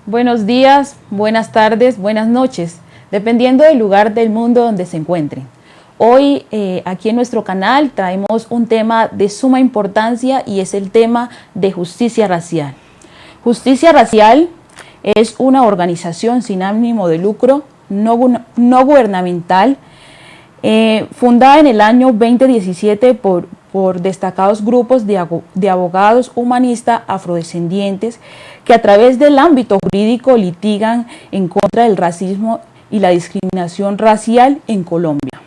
Buenos días, buenas tardes, buenas noches, dependiendo del lugar del mundo donde se encuentren. Hoy aquí en nuestro canal traemos un tema de suma importancia y es el tema de justicia racial. Justicia Racial es una organización sin ánimo de lucro, no gubernamental, fundada en el año 2017 por destacados grupos de abogados humanistas afrodescendientes que a través del ámbito jurídico litigan en contra del racismo y la discriminación racial en Colombia.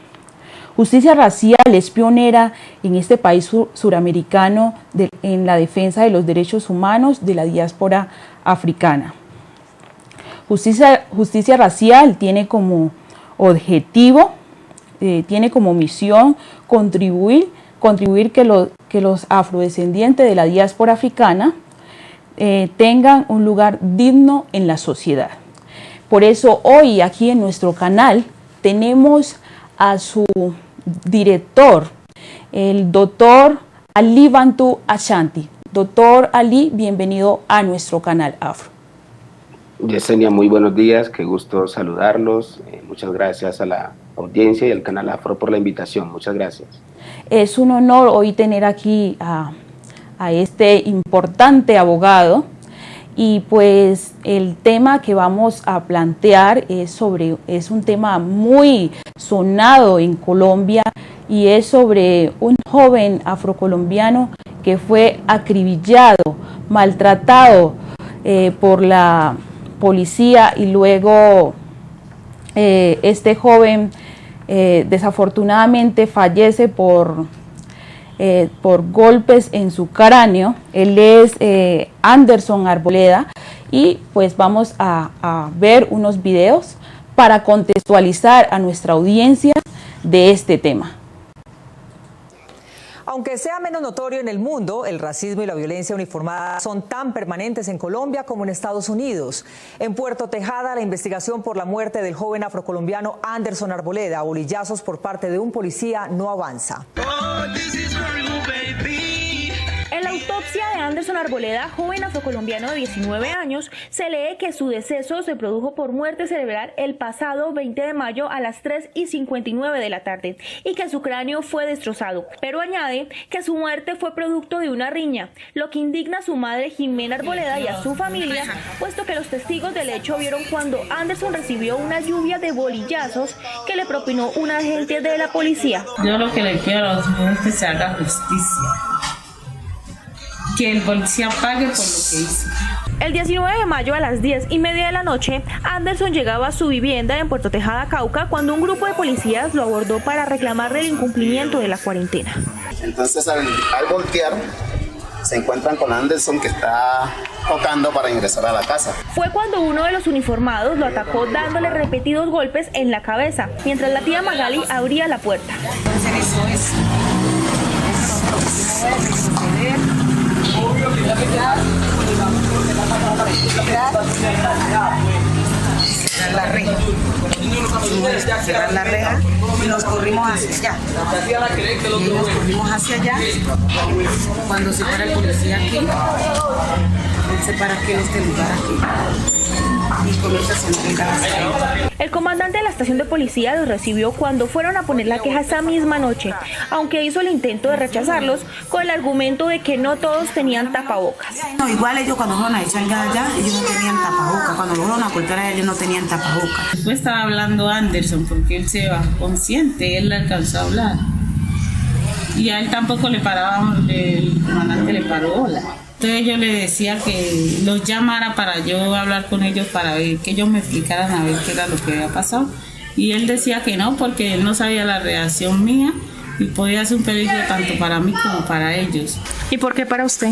Justicia Racial es pionera en este país suramericano en la defensa de los derechos humanos de la diáspora africana. Justicia Racial tiene como objetivo, tiene como misión contribuir que los afrodescendientes de la diáspora africana tengan un lugar digno en la sociedad. Por eso hoy aquí en nuestro canal tenemos a su director, el doctor Ali Bantu Ashanti. Doctor Ali, bienvenido a nuestro canal Afro. Yesenia, muy buenos días, qué gusto saludarlos. Muchas gracias a la audiencia y al canal Afro por la invitación. Muchas gracias. Es un honor hoy tener aquí a este importante abogado y pues el tema que vamos a plantear es un tema muy sonado en Colombia y es sobre un joven afrocolombiano que fue acribillado, maltratado por la policía y luego este joven desafortunadamente fallece por golpes en su cráneo. Él es Anderson Arboleda y pues vamos a ver unos videos para contextualizar a nuestra audiencia de este tema. Aunque sea menos notorio en el mundo, el racismo y la violencia uniformada son tan permanentes en Colombia como en Estados Unidos. En Puerto Tejada, la investigación por la muerte del joven afrocolombiano Anderson Arboleda a bolillazos por parte de un policía no avanza. En la autopsia de Anderson Arboleda, joven afrocolombiano de 19 años, se lee que su deceso se produjo por muerte cerebral el pasado 20 de mayo a las 3:59 de la tarde y que su cráneo fue destrozado, pero añade que su muerte fue producto de una riña, lo que indigna a su madre Jimena Arboleda y a su familia, puesto que los testigos del hecho vieron cuando Anderson recibió una lluvia de bolillazos que le propinó un agente de la policía. Yo lo que le quiero a los jóvenes es que se haga justicia. Que el policía pague por lo que hizo. El 19 de mayo a las 10:30 de la noche, Anderson llegaba a su vivienda en Puerto Tejada, Cauca, cuando un grupo de policías lo abordó para reclamarle el incumplimiento de la cuarentena. Entonces al voltear, se encuentran con Anderson que está tocando para ingresar a la casa. Fue cuando uno de los uniformados lo atacó dándole repetidos golpes en la cabeza, mientras la tía Magali abría la puerta. Entonces eso es cerrar la reja y nos corrimos hacia allá. Y nos corrimos hacia allá. Cuando se para el policía aquí, él se para aquí en este lugar aquí y comienza a sentir gas. El comandante de la estación de policía los recibió cuando fueron a poner la queja esa misma noche, aunque hizo el intento de rechazarlos con el argumento de que no todos tenían tapabocas. No, igual ellos cuando fueron a echar gas allá, ellos no tenían tapabocas. Cuando lo fueron a golpear a ellos no tenían tapabocas. Después estaba hablando Anderson porque él se va consciente, él le alcanzó a hablar. Y a él tampoco le paraba, el comandante le paró bola. Entonces yo le decía que los llamara para yo hablar con ellos, para ver, que ellos me explicaran a ver qué era lo que había pasado. Y él decía que no, porque él no sabía la reacción mía y podía ser un peligro tanto para mí como para ellos. ¿Y por qué para usted?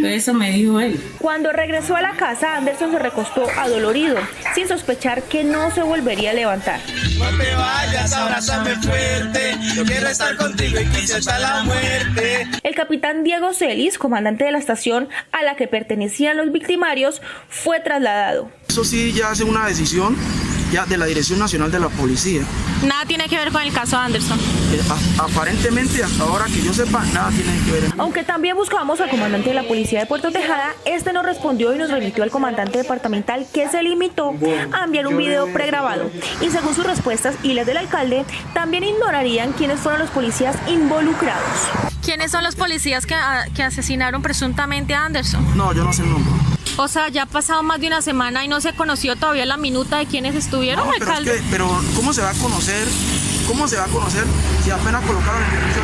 Eso me dijo él. Cuando regresó a la casa, Anderson se recostó adolorido, sin sospechar que no se volvería a levantar. No te vayas, abrázame fuerte, yo quiero estar contigo y quise hasta la muerte. El capitán Diego Celis, comandante de la estación a la que pertenecían los victimarios, fue trasladado. Eso sí, ya hace una decisión ya de la Dirección Nacional de la Policía. Nada tiene que ver con el caso Anderson. Aparentemente, hasta ahora que yo sepa, nada tiene que ver. Aunque también buscamos al comandante de la policía de Puerto Tejada, este nos respondió y nos remitió al comandante departamental, que se limitó a enviar un video pregrabado. Y según sus respuestas y las del alcalde, también ignorarían quiénes fueron los policías involucrados. ¿Quiénes son los policías que asesinaron presuntamente a Anderson? No, yo no sé el nombre. O sea, ya ha pasado más de una semana y no se conoció todavía la minuta de quiénes estuvieron, no, alcalde. Pero ¿cómo se va a conocer? ¿Cómo se va a conocer si apenas colocaron el servicio?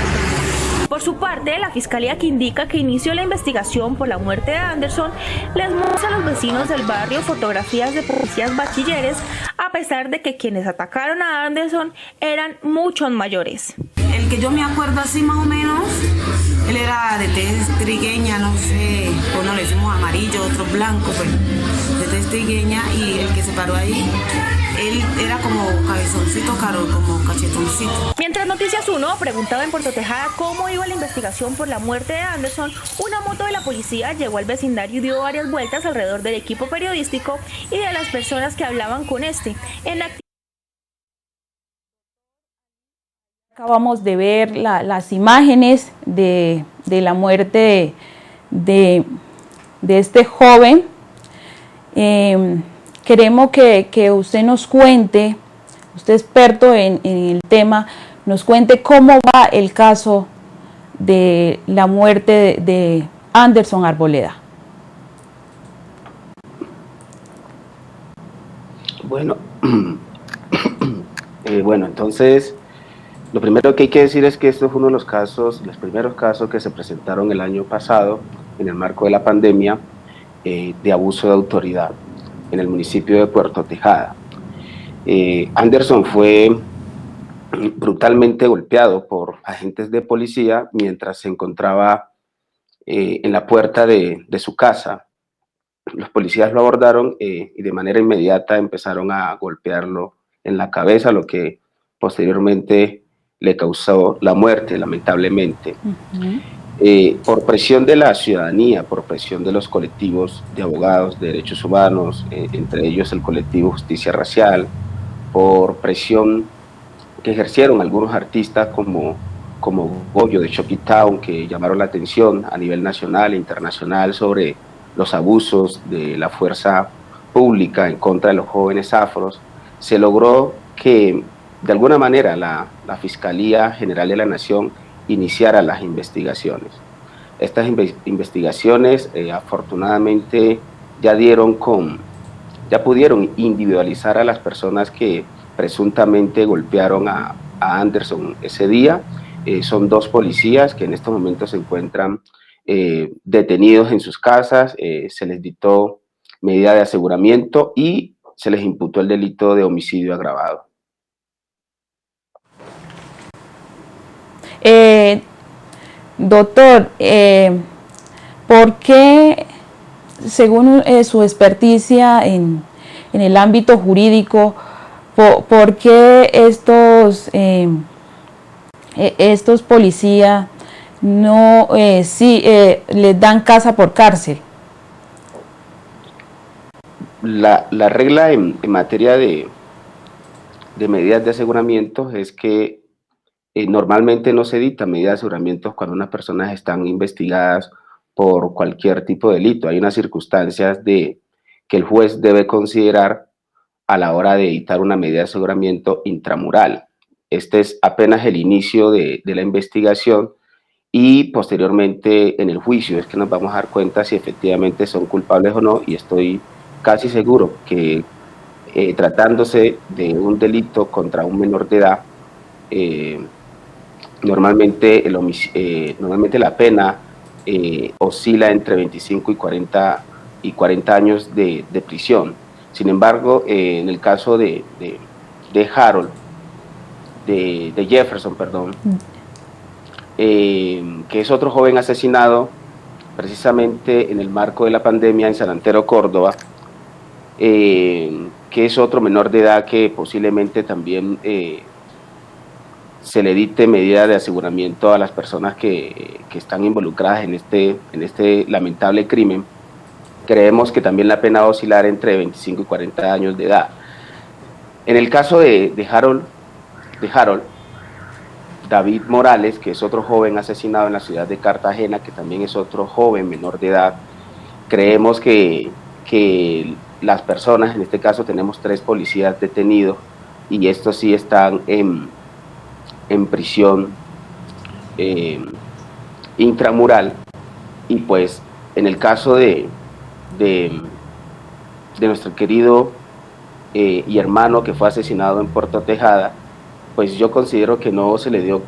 Por su parte, la fiscalía, que indica que inició la investigación por la muerte de Anderson, les muestra a los vecinos del barrio fotografías de policías bachilleres, a pesar de que quienes atacaron a Anderson eran muchos mayores. El que yo me acuerdo así más o menos, él era de tez trigueña, no sé, uno le decimos amarillo, otro blanco, pues, de tez trigueña, y el que se paró ahí, él era como cabezoncito, caro, como cachetoncito. Mientras Noticias 1 preguntaba en Puerto Tejada cómo iba la investigación por la muerte de Anderson, una moto de la policía llegó al vecindario y dio varias vueltas alrededor del equipo periodístico y de las personas que hablaban con este. Acabamos de ver las imágenes de la muerte de este joven. Queremos que usted nos cuente, usted experto en el tema, nos cuente cómo va el caso de la muerte de Anderson Arboleda. Bueno, entonces, lo primero que hay que decir es que esto fue uno de los primeros casos que se presentaron el año pasado en el marco de la pandemia de abuso de autoridad en el municipio de Puerto Tejada. Anderson fue brutalmente golpeado por agentes de policía mientras se encontraba en la puerta de su casa. Los policías lo abordaron y de manera inmediata empezaron a golpearlo en la cabeza, lo que posteriormente le causó la muerte, lamentablemente. Por presión de la ciudadanía, por presión de los colectivos de abogados de derechos humanos, entre ellos el colectivo Justicia Racial, por presión que ejercieron algunos artistas como Goyo de Chucky Town, que llamaron la atención a nivel nacional e internacional sobre los abusos de la fuerza pública en contra de los jóvenes afros, se logró que de alguna manera la Fiscalía General de la Nación iniciara las investigaciones. Estas investigaciones afortunadamente ya pudieron individualizar a las personas que presuntamente golpearon a Anderson ese día. Son 2 policías que en estos momentos se encuentran detenidos en sus casas, se les dictó medida de aseguramiento y se les imputó el delito de homicidio agravado. Doctor, ¿por qué, según su experticia en el ámbito jurídico, por qué estos policías no les dan casa por cárcel? La regla en materia de medidas de aseguramiento es que normalmente no se dictan medidas de aseguramiento cuando unas personas están investigadas por cualquier tipo de delito. Hay unas circunstancias que el juez debe considerar a la hora de dictar una medida de aseguramiento intramural. Este es apenas el inicio de la investigación y posteriormente en el juicio es que nos vamos a dar cuenta si efectivamente son culpables o no, y estoy casi seguro que tratándose de un delito contra un menor de edad, normalmente la pena oscila entre 25 y 40 años de prisión. Sin embargo, en el caso de Jefferson, que es otro joven asesinado precisamente en el marco de la pandemia en San Antero, Córdoba, que es otro menor de edad que posiblemente también se le dicte medida de aseguramiento a las personas que están involucradas en este lamentable crimen. Creemos que también la pena va a oscilar entre 25 y 40 años de edad. En el caso de Harold David Morales, que es otro joven asesinado en la ciudad de Cartagena, que también es otro joven menor de edad, creemos que las personas, en este caso tenemos 3 policías detenidos, y estos sí están en prisión intramural, y pues en el caso de nuestro querido y hermano que fue asesinado en Puerto Tejada, pues yo considero que no se le dio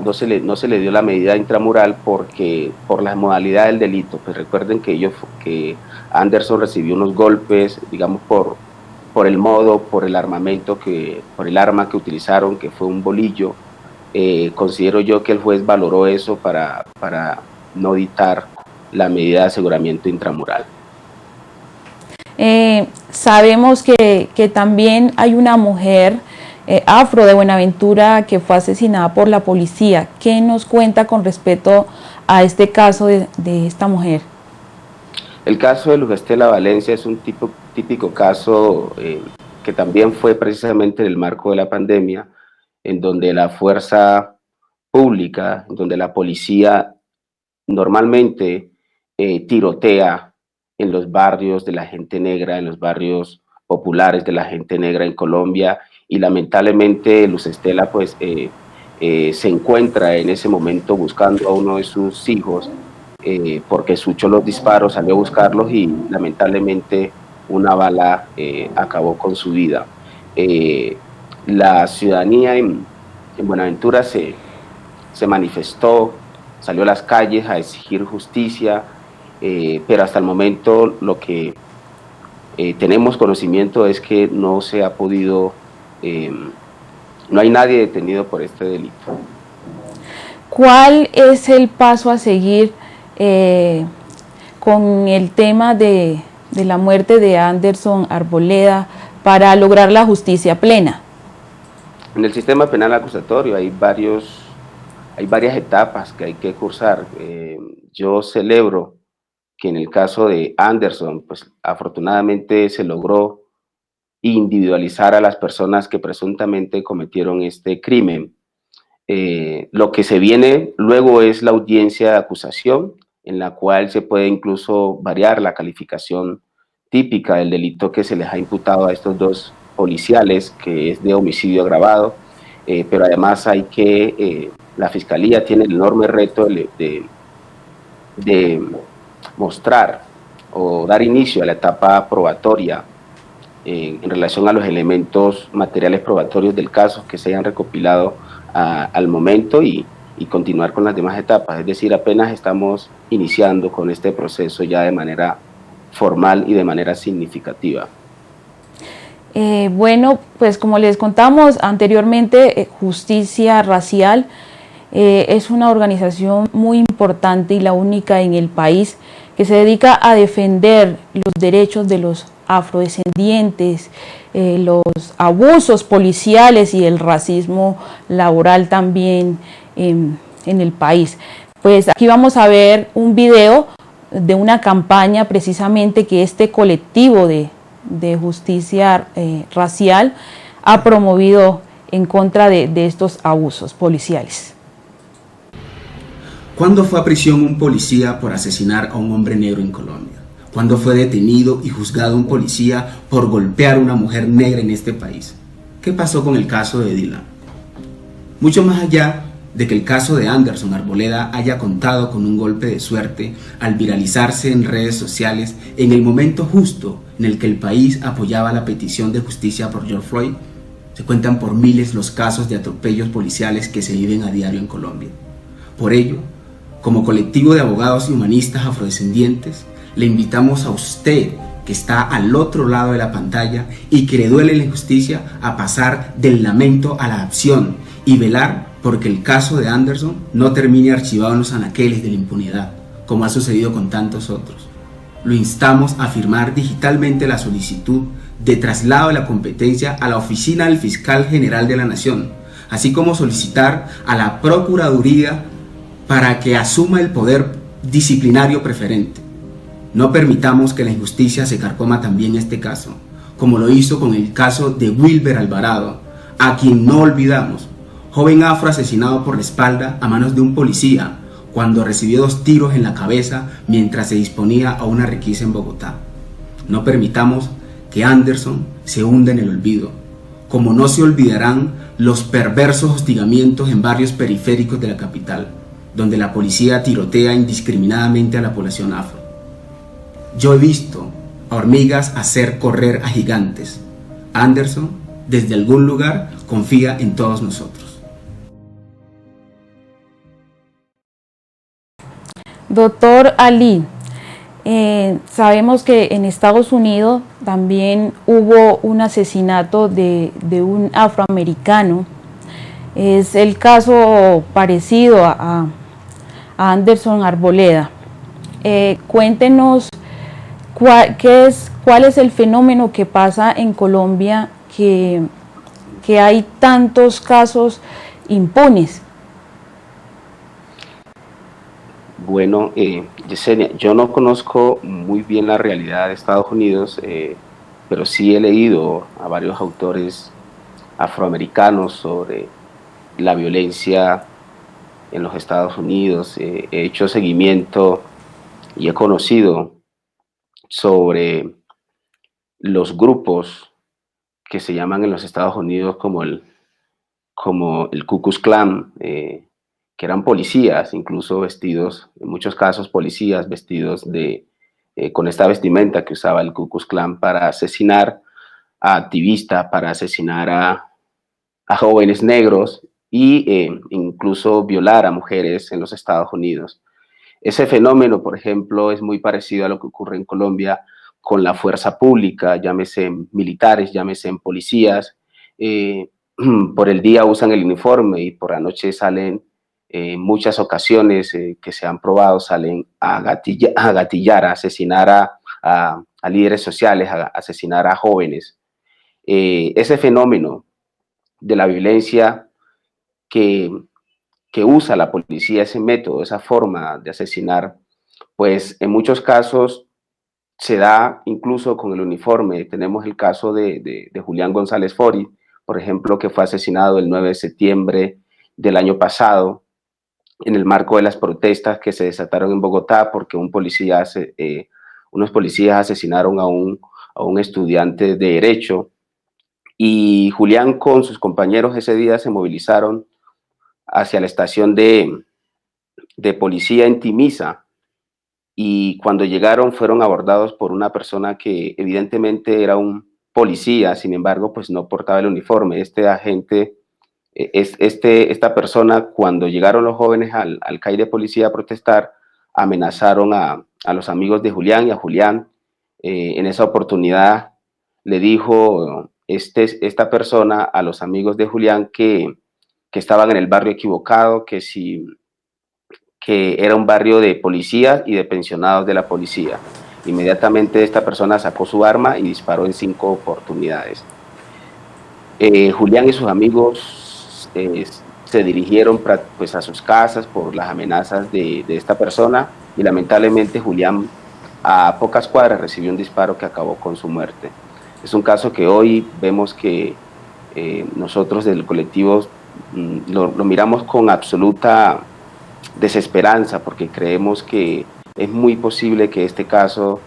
no se le dio la medida intramural porque por la modalidad del delito. Pues recuerden que Anderson recibió unos golpes, digamos por el modo, por el armamento, por el arma que utilizaron, que fue un bolillo. Considero yo que el juez valoró eso para no dictar la medida de aseguramiento intramural. Sabemos que también hay una mujer afro de Buenaventura que fue asesinada por la policía. ¿Qué nos cuenta con respecto a este caso de esta mujer? El caso de Luz Estela Valencia es un típico caso que también fue precisamente en el marco de la pandemia, en donde la fuerza pública, donde la policía normalmente tirotea en los barrios de la gente negra, en los barrios populares de la gente negra en Colombia, y lamentablemente Luz Estela pues se encuentra en ese momento buscando a uno de sus hijos porque escuchó los disparos, salió a buscarlos y lamentablemente una bala acabó con su vida. La ciudadanía en Buenaventura se manifestó, salió a las calles a exigir justicia, pero hasta el momento lo que tenemos conocimiento es que no se ha podido, no hay nadie detenido por este delito. ¿Cuál es el paso a seguir con el tema de la muerte de Anderson Arboleda para lograr la justicia plena? En el sistema penal acusatorio hay varias etapas que hay que cursar. Yo celebro que en el caso de Anderson, pues afortunadamente se logró individualizar a las personas que presuntamente cometieron este crimen. Lo que se viene luego es la audiencia de acusación, en la cual se puede incluso variar la calificación típica del delito que se les ha imputado a estos 2 policiales, que es de homicidio agravado, pero además la Fiscalía tiene el enorme reto de mostrar o dar inicio a la etapa probatoria en relación a los elementos materiales probatorios del caso que se hayan recopilado al momento y continuar con las demás etapas. Es decir, apenas estamos iniciando con este proceso ya de manera formal y de manera significativa. Bueno, pues como les contamos anteriormente, Justicia Racial es una organización muy importante y la única en el país que se dedica a defender los derechos de los afrodescendientes, los abusos policiales y el racismo laboral también en el país. Pues aquí vamos a ver un video de una campaña precisamente que este colectivo de Justicia Racial ha promovido en contra de estos abusos policiales. ¿Cuándo fue a prisión un policía por asesinar a un hombre negro en Colombia? ¿Cuándo fue detenido y juzgado un policía por golpear a una mujer negra en este país? ¿Qué pasó con el caso de Dylan? Mucho más allá de que el caso de Anderson Arboleda haya contado con un golpe de suerte al viralizarse en redes sociales en el momento justo en el que el país apoyaba la petición de justicia por George Floyd, se cuentan por miles los casos de atropellos policiales que se viven a diario en Colombia. Por ello, como colectivo de abogados y humanistas afrodescendientes, le invitamos a usted, que está al otro lado de la pantalla y que le duele la injusticia, a pasar del lamento a la acción y velar porque el caso de Anderson no termine archivado en los anaqueles de la impunidad, como ha sucedido con tantos otros. Lo instamos a firmar digitalmente la solicitud de traslado de la competencia a la Oficina del Fiscal General de la Nación, así como solicitar a la Procuraduría para que asuma el poder disciplinario preferente. No permitamos que la injusticia se carcoma también este caso. como lo hizo con el caso de Wilber Alvarado, a quien no olvidamos, joven afro asesinado por la espalda a manos de un policía cuando recibió 2 tiros en la cabeza mientras se disponía a una requisa en Bogotá. No permitamos que Anderson se hunda en el olvido, como no se olvidarán los perversos hostigamientos en barrios periféricos de la capital, donde la policía tirotea indiscriminadamente a la población afro. Yo he visto a hormigas hacer correr a gigantes. Anderson, desde algún lugar, confía en todos nosotros. Doctor Ali, sabemos que en Estados Unidos también hubo un asesinato de un afroamericano. Es el caso parecido a Anderson Arboleda. Cuéntenos cuál es el fenómeno que pasa en Colombia, que hay tantos casos impunes. Bueno, Yesenia, yo no conozco muy bien la realidad de Estados Unidos, pero sí he leído a varios autores afroamericanos sobre la violencia en los Estados Unidos. He hecho seguimiento y he conocido sobre los grupos que se llaman en los Estados Unidos como el Ku Klux Klan, que eran policías, incluso vestidos, en muchos casos policías vestidos con esta vestimenta que usaba el Ku Klux Klan para asesinar a activistas, para asesinar a jóvenes negros e incluso violar a mujeres en los Estados Unidos. Ese fenómeno, por ejemplo, es muy parecido a lo que ocurre en Colombia con la fuerza pública, llámese en militares, llámese en policías. Por el día usan el uniforme y por la noche salen, muchas ocasiones que se han probado, salen a gatillar, a asesinar a líderes sociales, a asesinar a jóvenes. Ese fenómeno de la violencia que usa la policía, ese método, esa forma de asesinar, pues en muchos casos se da incluso con el uniforme. Tenemos el caso de Julián González Fori, por ejemplo, que fue asesinado el 9 de septiembre del año pasado en el marco de las protestas que se desataron en Bogotá porque unos policías asesinaron a un estudiante de Derecho, y Julián con sus compañeros ese día se movilizaron hacia la estación de policía en Timisa, y cuando llegaron fueron abordados por una persona que evidentemente era un policía, sin embargo pues no portaba el uniforme. Esta persona, cuando llegaron los jóvenes al CAI de policía a protestar, amenazaron a los amigos de Julián, y a Julián en esa oportunidad le dijo esta persona a los amigos de Julián que estaban en el barrio equivocado, que era un barrio de policías y de pensionados de la policía. Inmediatamente esta persona sacó su arma y disparó en 5 oportunidades. Julián y sus amigos se dirigieron pues a sus casas por las amenazas de esta persona, y lamentablemente Julián a pocas cuadras recibió un disparo que acabó con su muerte. Es un caso que hoy vemos que nosotros del colectivo lo miramos con absoluta desesperanza, porque creemos que es muy posible que este caso,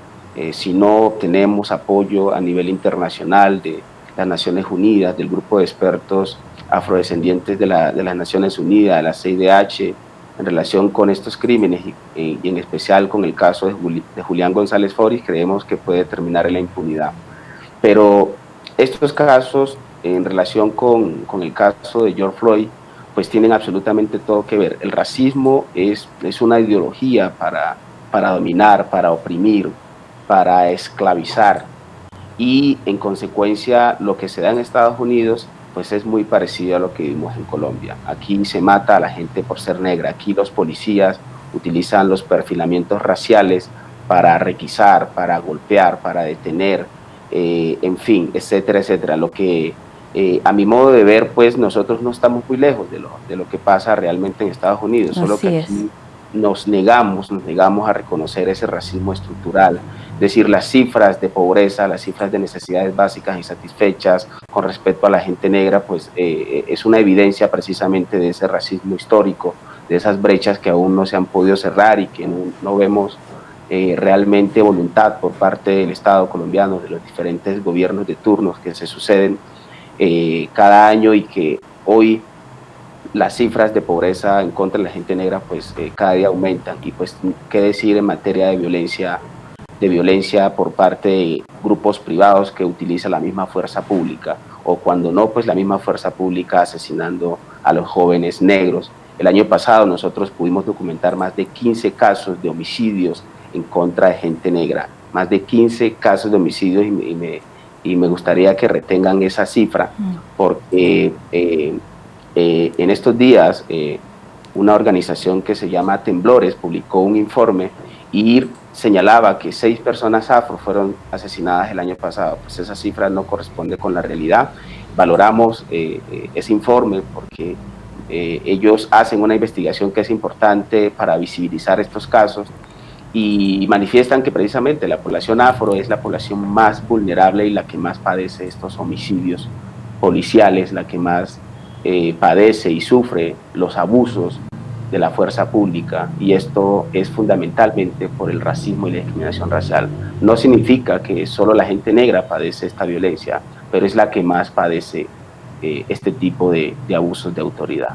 si no obtenemos apoyo a nivel internacional de las Naciones Unidas, del grupo de expertos afrodescendientes de las Naciones Unidas, de la CIDH, en relación con estos crímenes y en especial con el caso de Julián González Fori, creemos que puede terminar en la impunidad. Pero estos casos, en relación con el caso de George Floyd, pues tienen absolutamente todo que ver. El racismo es una ideología para dominar, para oprimir, para esclavizar, y en consecuencia lo que se da en Estados Unidos pues es muy parecido a lo que vimos en Colombia. Aquí se mata a la gente por ser negra, aquí los policías utilizan los perfilamientos raciales para requisar, para golpear, para detener, en fin, etcétera, etcétera. Lo que a mi modo de ver, pues nosotros no estamos muy lejos de lo que pasa realmente en Estados Unidos, solo que aquí nos negamos a reconocer ese racismo estructural. Es decir, las cifras de pobreza, las cifras de necesidades básicas insatisfechas con respecto a la gente negra, pues es una evidencia precisamente de ese racismo histórico, de esas brechas que aún no se han podido cerrar y que no vemos realmente voluntad por parte del Estado colombiano, de los diferentes gobiernos de turnos que se suceden cada año, y que hoy las cifras de pobreza en contra de la gente negra pues cada día aumentan. Y pues qué decir en materia de violencia por parte de grupos privados que utilizan la misma fuerza pública, o cuando no, pues la misma fuerza pública asesinando a los jóvenes negros. El año pasado nosotros pudimos documentar más de 15 casos de homicidios en contra de gente negra, más de 15 casos de homicidios, y me gustaría que retengan esa cifra, porque en estos días una organización que se llama Temblores publicó un informe y señalaba que 6 personas afro fueron asesinadas el año pasado. Pues esa cifra no corresponde con la realidad. Valoramos ese informe porque ellos hacen una investigación que es importante para visibilizar estos casos, y manifiestan que precisamente la población afro es la población más vulnerable y la que más padece estos homicidios policiales, la que más padece y sufre los abusos de la fuerza pública, y esto es fundamentalmente por el racismo y la discriminación racial. No significa que solo la gente negra padece esta violencia, pero es la que más padece este tipo de abusos de autoridad.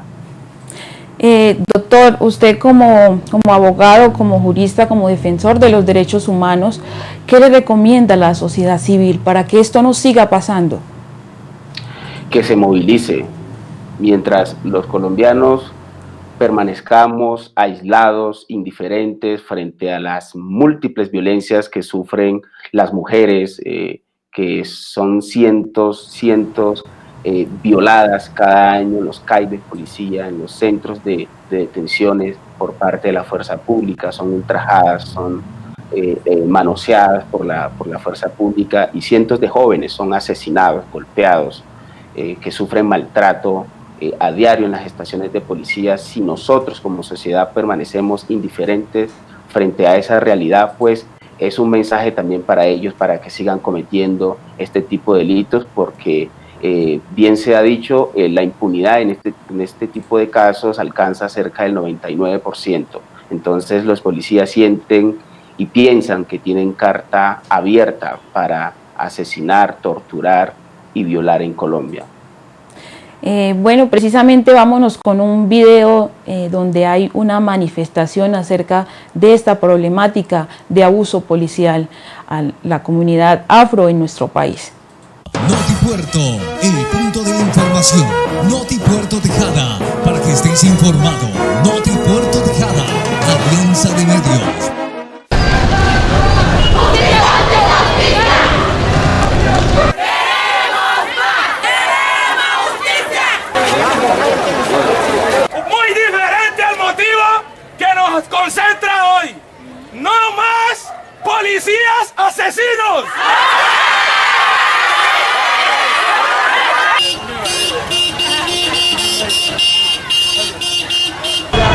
Doctor, usted como abogado, como jurista, como defensor de los derechos humanos, ¿qué le recomienda a la sociedad civil para que esto no siga pasando? Que se movilice. Mientras los colombianos permanezcamos aislados, indiferentes frente a las múltiples violencias que sufren las mujeres, que son cientos violadas cada año en los CAI de policía, en los centros de detenciones por parte de la fuerza pública, son ultrajadas, son manoseadas por la fuerza pública, y cientos de jóvenes son asesinados, golpeados, que sufren maltrato a diario en las estaciones de policía. Si nosotros como sociedad permanecemos indiferentes frente a esa realidad, pues es un mensaje también para ellos, para que sigan cometiendo este tipo de delitos, porque bien se ha dicho, la impunidad en este tipo de casos alcanza cerca del 99%. Entonces los policías sienten y piensan que tienen carta abierta para asesinar, torturar y violar en Colombia. Bueno, precisamente vámonos con un video donde hay una manifestación acerca de esta problemática de abuso policial a la comunidad afro en nuestro país. Notipuerto, el punto de la información. Notipuerto Tejada, para que estés informado. Notipuerto Tejada, alianza de medios. Muy diferente al motivo que nos concentra hoy. No más policías asesinos.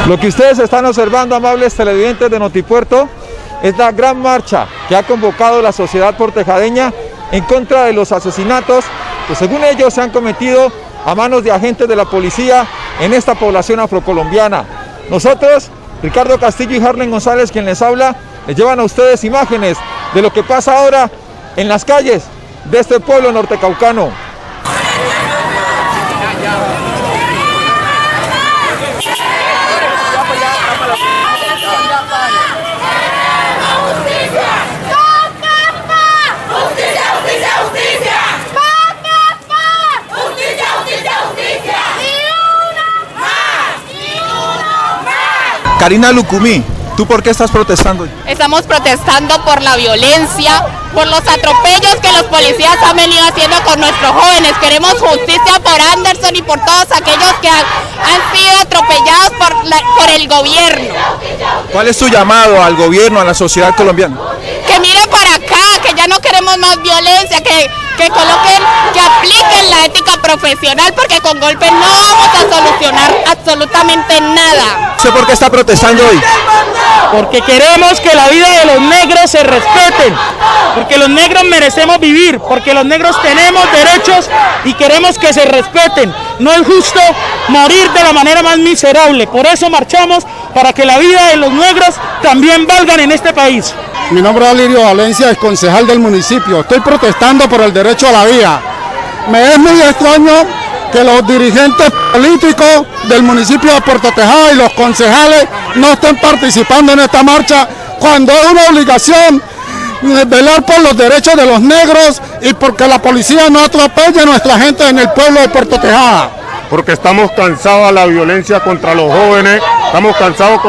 Lo que ustedes están observando, amables televidentes de Notipuerto, es la gran marcha que ha convocado la sociedad portejadeña en contra de los asesinatos que según ellos se han cometido a manos de agentes de la policía en esta población afrocolombiana. Nosotros, Ricardo Castillo y Harlen González, quien les habla, les llevan a ustedes imágenes de lo que pasa ahora en las calles de este pueblo nortecaucano. Karina Lucumí, ¿tú por qué estás protestando? Estamos protestando por la violencia, por los atropellos que los policías han venido haciendo con nuestros jóvenes. Queremos justicia por Anderson y por todos aquellos que han sido atropellados por el gobierno. ¿Cuál es tu llamado al gobierno, a la sociedad colombiana? Que mire para acá, que ya no queremos más violencia, que que coloquen, que apliquen la ética profesional, porque con golpes no vamos a solucionar absolutamente nada. ¿Usted por qué está protestando hoy? Porque queremos que la vida de los negros se respeten, porque los negros merecemos vivir, porque los negros tenemos derechos y queremos que se respeten. No es justo morir de la manera más miserable, por eso marchamos, para que la vida de los negros también valgan en este país. Mi nombre es Alirio Valencia, es concejal del municipio. Estoy protestando por el derecho a la vida. Me es muy extraño que los dirigentes políticos del municipio de Puerto Tejada y los concejales no estén participando en esta marcha, cuando es una obligación velar por los derechos de los negros y porque la policía no atropelle a nuestra gente en el pueblo de Puerto Tejada. Porque estamos cansados de la violencia contra los jóvenes, estamos cansados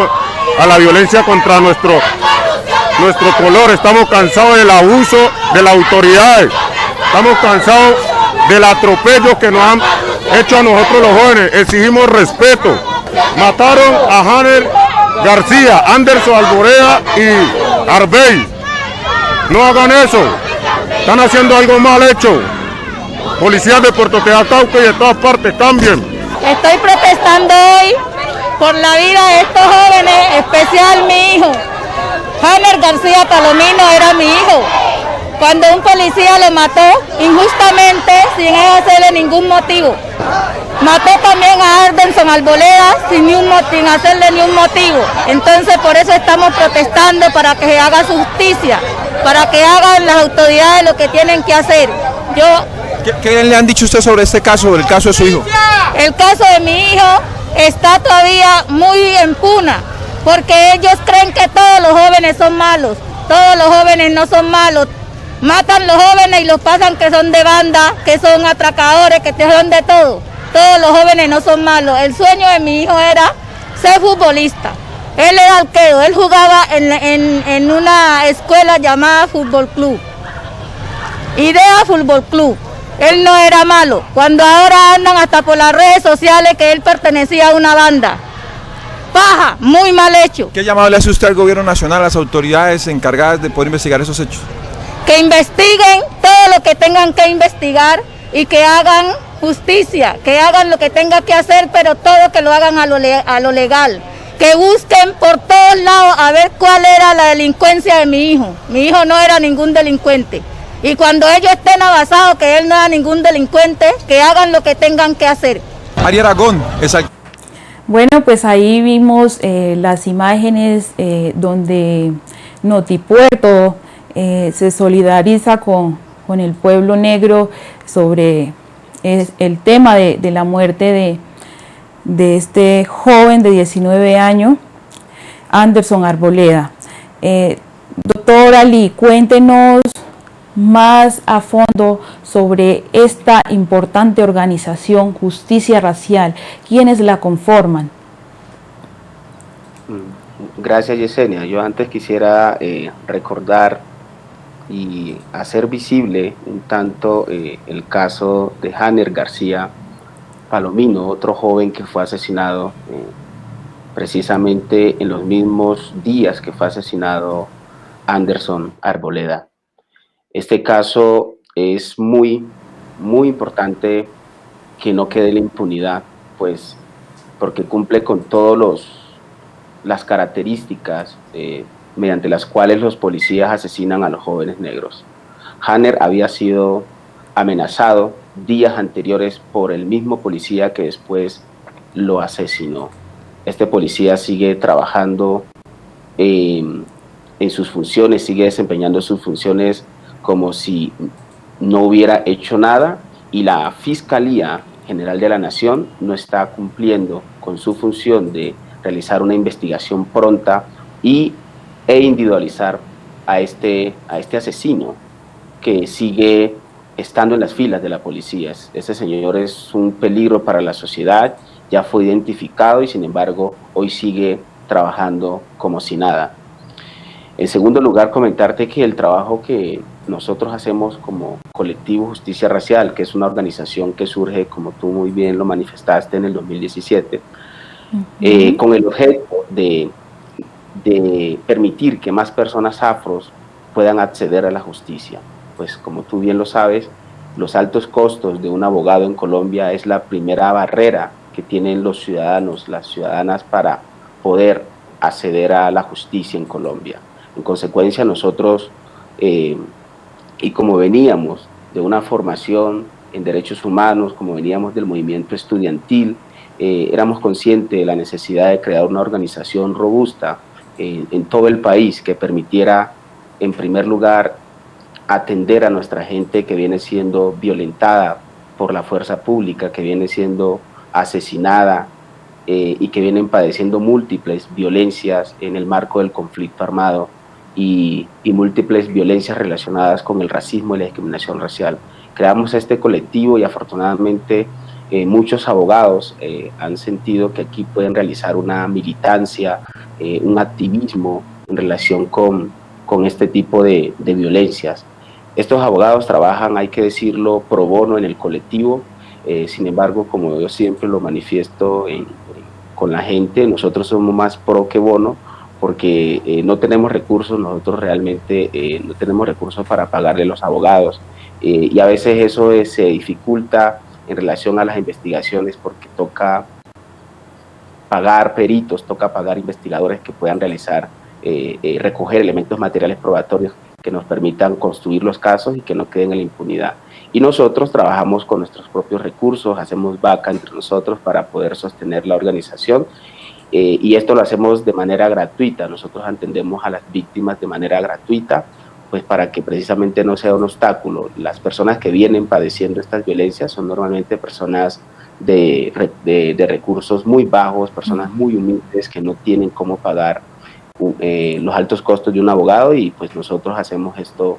a la violencia contra nuestro color, estamos cansados del abuso de las autoridades, estamos cansados del atropello que nos han hecho a nosotros los jóvenes. Exigimos respeto. Mataron a Hanner García, Anderson Arboleda y Arbey. No hagan eso, están haciendo algo mal hecho. Policías de Puerto Tejada, Cauca y de todas partes, cambien. Estoy protestando hoy por la vida de estos jóvenes, especial mi hijo. Hanner García Palomino era mi hijo. Cuando un policía lo mató injustamente, sin hacerle ningún motivo. Mató también a Anderson Arboleda sin hacerle ni un motivo. Entonces por eso estamos protestando, para que se haga justicia, para que hagan las autoridades lo que tienen que hacer. ¿Qué le han dicho usted sobre este caso, el caso de su hijo? El caso de mi hijo está todavía muy en puna, porque ellos creen que todos los jóvenes son malos. Todos los jóvenes no son malos. Matan los jóvenes y los pasan que son de banda, que son atracadores, que son de todo. Todos los jóvenes no son malos. El sueño de mi hijo era ser futbolista. Él era arquero, él jugaba en una escuela llamada Fútbol Club. Idea Fútbol Club. Él no era malo. Cuando ahora andan hasta por las redes sociales que él pertenecía a una banda. Paja, muy mal hecho. ¿Qué llamado le hace usted al gobierno nacional, a las autoridades encargadas de poder investigar esos hechos? Que investiguen todo lo que tengan que investigar y que hagan justicia, que hagan lo que tengan que hacer, pero todo que lo hagan a lo legal. Que busquen por todos lados a ver cuál era la delincuencia de mi hijo. Mi hijo no era ningún delincuente. Y cuando ellos estén avanzados que él no era ningún delincuente, que hagan lo que tengan que hacer. María Aragón, exacto. Bueno, pues ahí vimos las imágenes donde Notipuerto se solidariza con el pueblo negro sobre el tema de la muerte de este joven de 19 años, Anderson Arboleda. Doctor Ali, cuéntenos más a fondo sobre esta importante organización Justicia Racial. ¿Quiénes la conforman? Gracias, Yesenia. Yo antes quisiera recordar y hacer visible un tanto el caso de Hanner García Palomino, otro joven que fue asesinado precisamente en los mismos días que fue asesinado Anderson Arboleda. Este caso es muy importante que no quede la impunidad, pues porque cumple con todas las características mediante las cuales los policías asesinan a los jóvenes negros. Hanner había sido amenazado días anteriores por el mismo policía que después lo asesinó. Este policía sigue trabajando en sus funciones, sigue desempeñando sus funciones como si no hubiera hecho nada, y la Fiscalía General de la Nación no está cumpliendo con su función de realizar una investigación pronta e individualizar a este asesino que sigue estando en las filas de la policía. Ese señor es un peligro para la sociedad, ya fue identificado y sin embargo hoy sigue trabajando como si nada. En segundo lugar, comentarte que el trabajo que nosotros hacemos como Colectivo Justicia Racial, que es una organización que surge, como tú muy bien lo manifestaste, en el 2017, con el objeto de permitir que más personas afros puedan acceder a la justicia. Pues como tú bien lo sabes, los altos costos de un abogado en Colombia es la primera barrera que tienen los ciudadanos, las ciudadanas para poder acceder a la justicia en Colombia. En consecuencia, nosotros, y como veníamos de una formación en derechos humanos, como veníamos del movimiento estudiantil, éramos conscientes de la necesidad de crear una organización robusta en todo el país que permitiera, en primer lugar, atender a nuestra gente que viene siendo violentada por la fuerza pública, que viene siendo asesinada y que vienen padeciendo múltiples violencias en el marco del conflicto armado y múltiples violencias relacionadas con el racismo y la discriminación racial. Creamos este colectivo y afortunadamente muchos abogados han sentido que aquí pueden realizar una militancia, un activismo en relación con este tipo de violencias. Estos abogados trabajan, hay que decirlo, pro bono en el colectivo. Sin embargo, como yo siempre lo manifiesto con la gente, nosotros somos más pro que bono porque no tenemos recursos, nosotros realmente no tenemos recursos para pagarle a los abogados y a veces eso se dificulta en relación a las investigaciones porque toca pagar peritos, toca pagar investigadores que puedan realizar, recoger elementos materiales probatorios que nos permitan construir los casos y que no queden en la impunidad. Y nosotros trabajamos con nuestros propios recursos, hacemos vaca entre nosotros para poder sostener la organización y esto lo hacemos de manera gratuita. Nosotros atendemos a las víctimas de manera gratuita, pues para que precisamente no sea un obstáculo. Las personas que vienen padeciendo estas violencias son normalmente personas de recursos muy bajos, personas muy humildes que no tienen cómo pagar los altos costos de un abogado y pues nosotros hacemos esto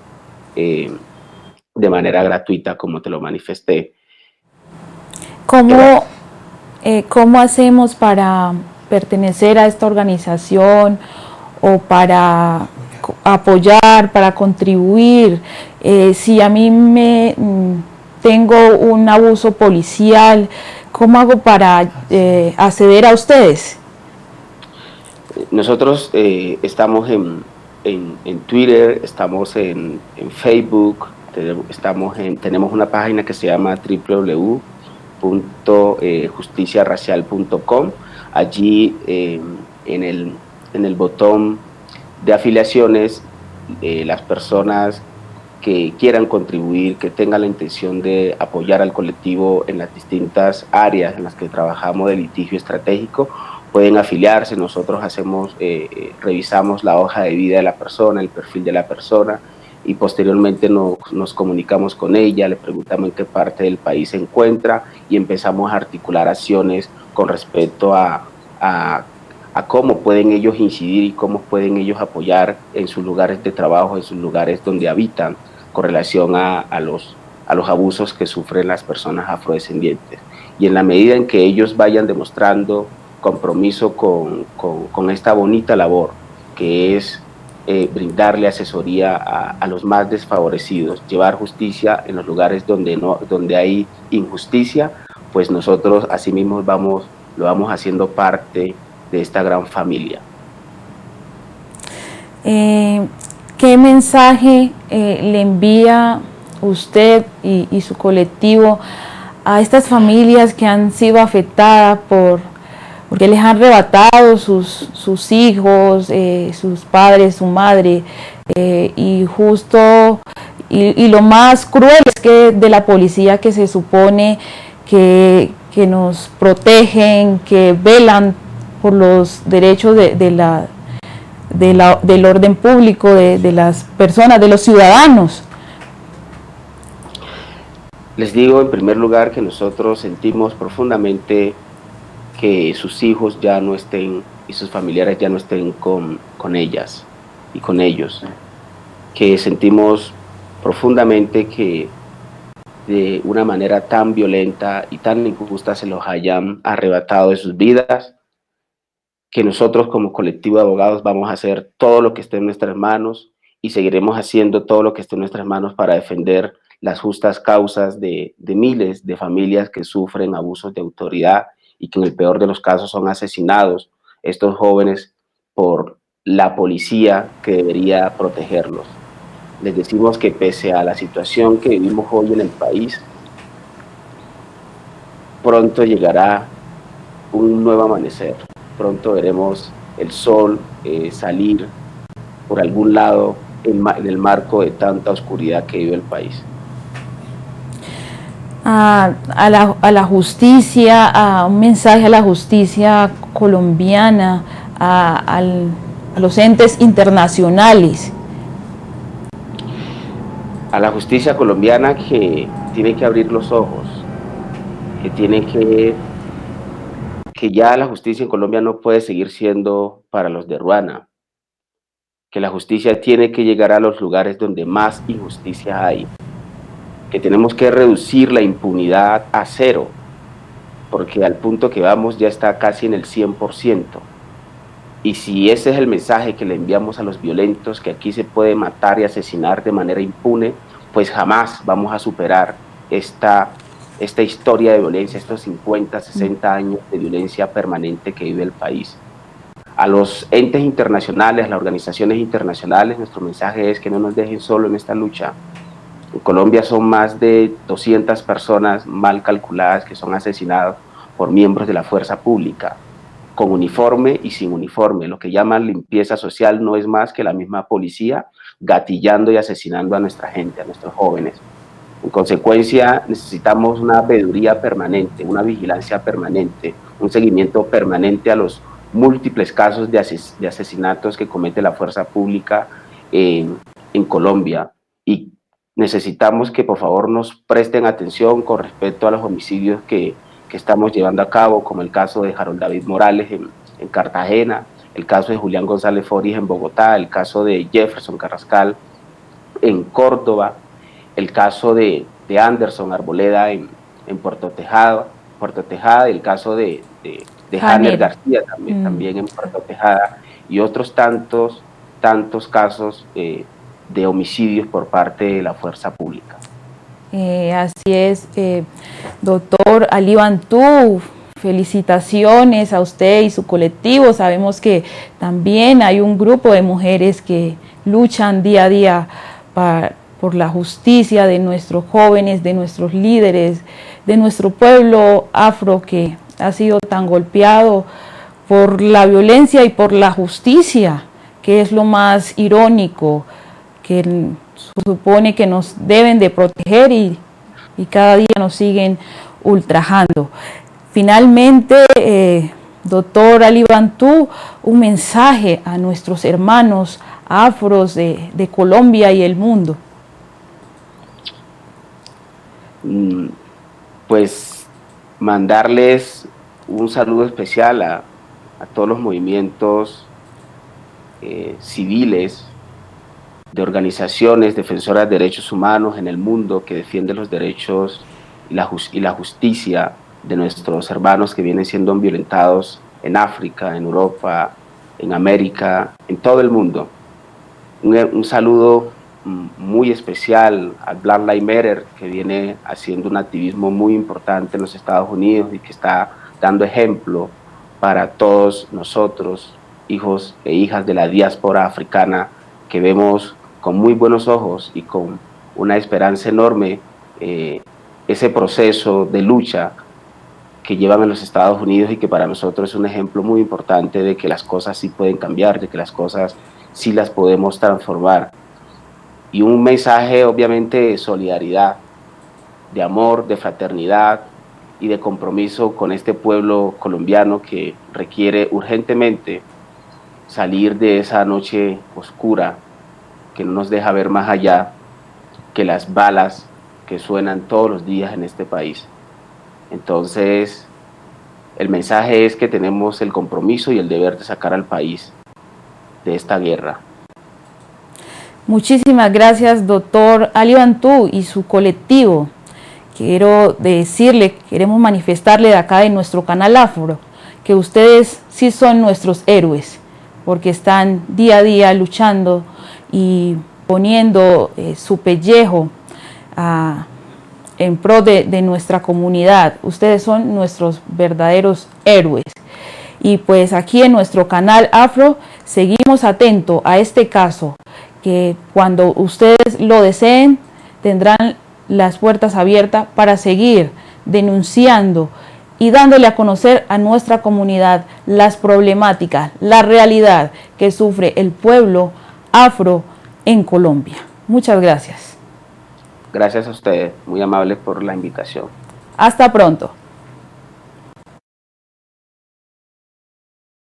de manera gratuita, como te lo manifesté. ¿Cómo hacemos para pertenecer a esta organización o para apoyar, para contribuir? Si a mí tengo un abuso policial, ¿cómo hago para acceder a ustedes? Nosotros estamos en Twitter, estamos en Facebook, tenemos una página que se llama www.justiciaracial.com. Allí en el botón de afiliaciones, las personas que quieran contribuir, que tengan la intención de apoyar al colectivo en las distintas áreas en las que trabajamos de litigio estratégico, pueden afiliarse. Nosotros revisamos la hoja de vida de la persona, el perfil de la persona y posteriormente nos comunicamos con ella, le preguntamos en qué parte del país se encuentra y empezamos a articular acciones con respecto a cómo pueden ellos incidir y cómo pueden ellos apoyar en sus lugares de trabajo, en sus lugares donde habitan, con relación a los abusos que sufren las personas afrodescendientes. Y en la medida en que ellos vayan demostrando compromiso con esta bonita labor, que es brindarle asesoría a los más desfavorecidos, llevar justicia en los lugares donde hay injusticia, pues nosotros asimismo lo vamos haciendo parte de esta gran familia. ¿Qué mensaje le envía usted y su colectivo a estas familias que han sido afectadas porque les han arrebatado sus hijos, sus padres, su madre, y lo más cruel es que de la policía que se supone que nos protegen, que velan por los derechos del orden público, de las personas, de los ciudadanos? Les digo en primer lugar que nosotros sentimos profundamente que sus hijos ya no estén y sus familiares ya no estén con ellas y con ellos, que sentimos profundamente que de una manera tan violenta y tan injusta se los hayan arrebatado de sus vidas, que nosotros como colectivo de abogados vamos a hacer todo lo que esté en nuestras manos y seguiremos haciendo todo lo que esté en nuestras manos para defender las justas causas de miles de familias que sufren abusos de autoridad y que en el peor de los casos son asesinados estos jóvenes por la policía que debería protegerlos. les decimos que pese a la situación que vivimos hoy en el país, pronto llegará un nuevo amanecer, pronto veremos el sol salir por algún lado en el marco de tanta oscuridad que vive el país. A la justicia, un mensaje a la justicia colombiana, a los entes internacionales. A la justicia colombiana, que tiene que abrir los ojos, que ya la justicia en Colombia no puede seguir siendo para los de Ruana, que la justicia tiene que llegar a los lugares donde más injusticia hay, que tenemos que reducir la impunidad a cero, porque al punto que vamos ya está casi en el 100%. Y si ese es el mensaje que le enviamos a los violentos, que aquí se puede matar y asesinar de manera impune, pues jamás vamos a superar esta historia de violencia, estos 50, 60 años de violencia permanente que vive el país. A los entes internacionales, a las organizaciones internacionales, nuestro mensaje es que no nos dejen solo en esta lucha. En Colombia son más de 200 personas mal calculadas que son asesinadas por miembros de la fuerza pública, con uniforme y sin uniforme. Lo que llaman limpieza social no es más que la misma policía gatillando y asesinando a nuestra gente, a nuestros jóvenes. En consecuencia, necesitamos una veeduría permanente, una vigilancia permanente, un seguimiento permanente a los múltiples casos de asesinatos que comete la fuerza pública en Colombia. Y necesitamos que por favor nos presten atención con respecto a los homicidios que estamos llevando a cabo, como el caso de Harold David Morales en Cartagena, el caso de Julián González Foris en Bogotá, el caso de Jefferson Carrascal en Córdoba, el caso de Anderson Arboleda en Puerto Tejada, el caso de Hanner García también en Puerto Tejada, y otros tantos casos de homicidios por parte de la fuerza pública. Así es, doctor Ali Bantú, felicitaciones a usted y su colectivo. Sabemos que también hay un grupo de mujeres que luchan día a día por la justicia de nuestros jóvenes, de nuestros líderes, de nuestro pueblo afro que ha sido tan golpeado por la violencia y por la justicia, que es lo más irónico, que se supone que nos deben de proteger y cada día nos siguen ultrajando. Finalmente, doctor Ali Bantú, un mensaje a nuestros hermanos afros de Colombia y el mundo. Pues mandarles un saludo especial a todos los movimientos civiles, de organizaciones defensoras de derechos humanos en el mundo que defienden los derechos y la justicia de nuestros hermanos que vienen siendo violentados en África, en Europa, en América, en todo el mundo. Un saludo muy especial a Black Lives Matter, que viene haciendo un activismo muy importante en los Estados Unidos y que está dando ejemplo para todos nosotros, hijos e hijas de la diáspora africana, que vemos con muy buenos ojos y con una esperanza enorme ese proceso de lucha que llevan en los Estados Unidos y que para nosotros es un ejemplo muy importante de que las cosas sí pueden cambiar, de que las cosas sí las podemos transformar. Y un mensaje obviamente de solidaridad, de amor, de fraternidad y de compromiso con este pueblo colombiano que requiere urgentemente salir de esa noche oscura que no nos deja ver más allá que las balas que suenan todos los días en este país. Entonces, el mensaje es que tenemos el compromiso y el deber de sacar al país de esta guerra. Muchísimas gracias, doctor Ali Bantú y su colectivo. Quiero decirle, queremos manifestarle de acá de nuestro canal Afro, que ustedes sí son nuestros héroes, porque están día a día luchando y poniendo su pellejo en pro de nuestra comunidad. Ustedes son nuestros verdaderos héroes. Y pues aquí en nuestro canal Afro seguimos atentos a este caso que cuando ustedes lo deseen tendrán las puertas abiertas para seguir denunciando y dándole a conocer a nuestra comunidad las problemáticas, la realidad que sufre el pueblo afro en Colombia. Muchas gracias. Gracias a ustedes, muy amables por la invitación. Hasta pronto.